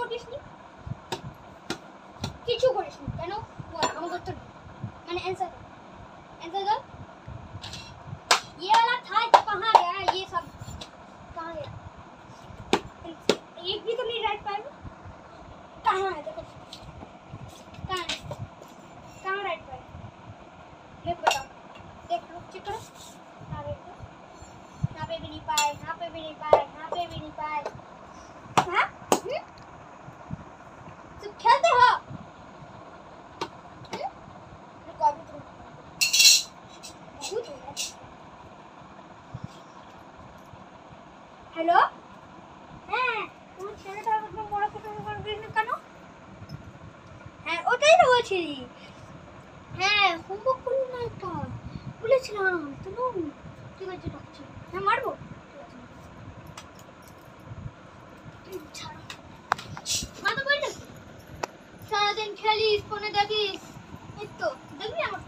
করিসনি? কিছু করিসনি কেন? বল আমাকে উত্তর দে। मैंने आंसर दो। ये वाला था तो कहाँ गया? ये सब कहाँ गया? एक भी तो नहीं राइट पाया। कहाँ है देखो, कहाँ है? कहाँ राइट पाया? मैं बताओ, देख लो, चेक करो। यहाँ पे भी नहीं पाए, यहाँ पे भी नहीं पाए, यहाँ पे भी नहीं पाए। हाँ? तो खेलते हो? हेलो, হ্যাঁ তুমি ছেলেটা আমাকে বড় করে বলবেন কেন? হ্যাঁ ওটাই তো বলছি। হ্যাঁ হোমওয়ার্ক করুন না, একটা বলেছিলাম তো। ঠিক আছে রাখছি। হ্যাঁ মারবো, ঠিক আছে। মা তো বলছে সারাদিন খেলিস, ফোনে দেখিস, এই তো দেখবি আমার